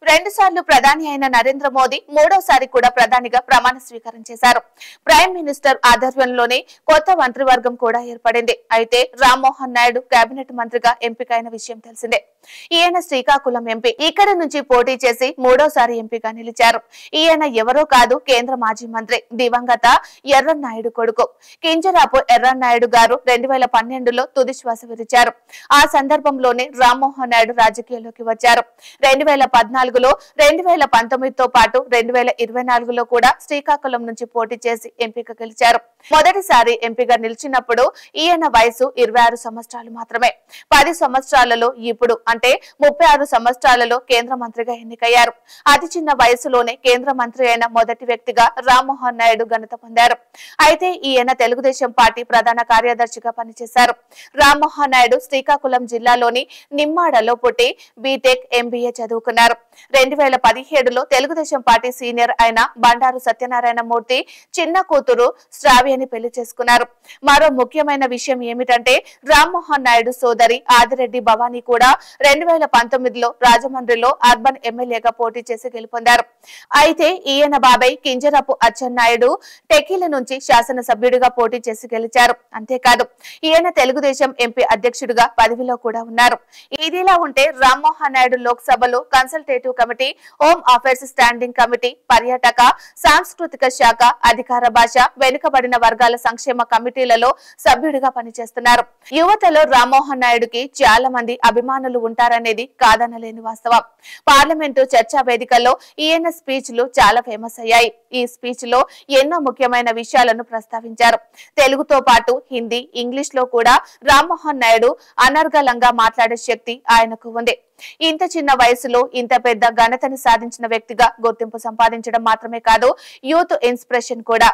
రెండుసార్లు ప్రధాని అయిన నరేంద్ర మోదీ మూడోసారి కూడా ప్రధానిగా ప్రమాణ స్వీకారం చేశారు. ప్రైమ్ మినిస్టర్ ఆధ్వర్యంలోనే కొత్త మంత్రివర్గం కూడా ఏర్పడింది. అయితే రామ్మోహన్ నాయుడు కేబినెట్ మంత్రిగా ఎంపికైన విషయం తెలిసిందే. ఈయన శ్రీకాకుళం ఎంపీ. ఇక్కడ నుంచి పోటీ చేసి మూడోసారి ఎంపీగా నిలిచారు. ఈయన ఎవరో కాదు, కేంద్ర మాజీ మంత్రి దివంగత ఎర్రన్నాయుడు కొడుకు కింజరాపు ఎర్రన్నాయుడు గారు 2012లో తుది శ్వాస విడిచారు. ఆ సందర్భంలోనే రామ్మోహన్ నాయుడు రాజకీయాల్లోకి వచ్చారు. 2014లో 2019తో పాటు 2024లో కూడా శ్రీకాకుళం నుంచి పోటీ చేసి ఎంపీగా గెలిచారు. మొదటిసారి ఎంపీగా నిలిచినప్పుడు ఈయన వయసు 26 సంవత్సరాలు మాత్రమే. 10 సంవత్సరాలలో ఇప్పుడు అంటే 36 సంవత్సరాలలో కేంద్ర మంత్రిగా ఎన్నికయ్యారు. అతి చిన్న వయసులోనే కేంద్ర మంత్రి అయిన మొదటి వ్యక్తిగా రామ్మోహన్ నాయుడు ఘనత పొందారు. అయితే ఈయన తెలుగుదేశం పార్టీ ప్రధాన కార్యదర్శిగా పనిచేశారు. రామ్మోహన్ నాయుడు శ్రీకాకుళం జిల్లాలోని నిమ్మాడలో పుట్టి బీటెక్ ఎంబీఏ చదువుకున్నారు. 2017లో తెలుగుదేశం పార్టీ సీనియర్ అయిన బండారు సత్యనారాయణ మూర్తి చిన్న కూతురు శ్రావ్యని పెళ్లి చేసుకున్నారు. మరో ముఖ్యమైన విషయం ఏమిటంటే రామ్మోహన్ నాయుడు సోదరి ఆదిరెడ్డి భవానీ కూడా 2019లో రాజమండ్రిలో అర్బన్ ఎమ్మెల్యేగా పోటీ చేసి గెలుపొందారు. అయితే ఈయన బాబాయ్ కింజరపు అచ్చెన్నాయుడు టెకీల నుంచి శాసనసభ్యుడిగా పోటీ చేసి గెలిచారు. అంతేకాదు ఈయన తెలుగుదేశం ఎంపీ అధ్యక్షుడిగా పదవిలో కూడా ఉన్నారు. ఇదిలా ఉంటే రామ్మోహన్ నాయుడు లోక్సభలో consultative committee, home affairs standing committee, పర్యాటక సాంస్కృతిక శాఖ, అధికార భాష, వెనుకబడిన వర్గాల సంక్షేమ కమిటీలలో సభ్యుడిగా పనిచేస్తున్నారు. యువతలో రామ్మోహన్ నాయుడుకి చాలా మంది అభిమానులు ఉంటారనేది కాదనలేని వాస్తవం. పార్లమెంటు చర్చా వేదికల్లో ఈయన స్పీచ్లు చాలా ఫేమస్ అయ్యాయి. ఈ స్పీచ్ లో ఎన్నో ముఖ్యమైన విషయాలను ప్రస్తావించారు. తెలుగుతో పాటు హిందీ, ఇంగ్లీష్ లో కూడా రామ్మోహన్ నాయుడు అనర్గళంగా మాట్లాడే శక్తి ఆయనకు ఉంది. ఇంత చిన్న వయసులో ఇంత పెద్ద ఘనతను సాధించిన వ్యక్తిగా గుర్తింపు సంపాదించడం మాత్రమే కాదు, యూత్ ఇన్స్పిరేషన్ కూడా.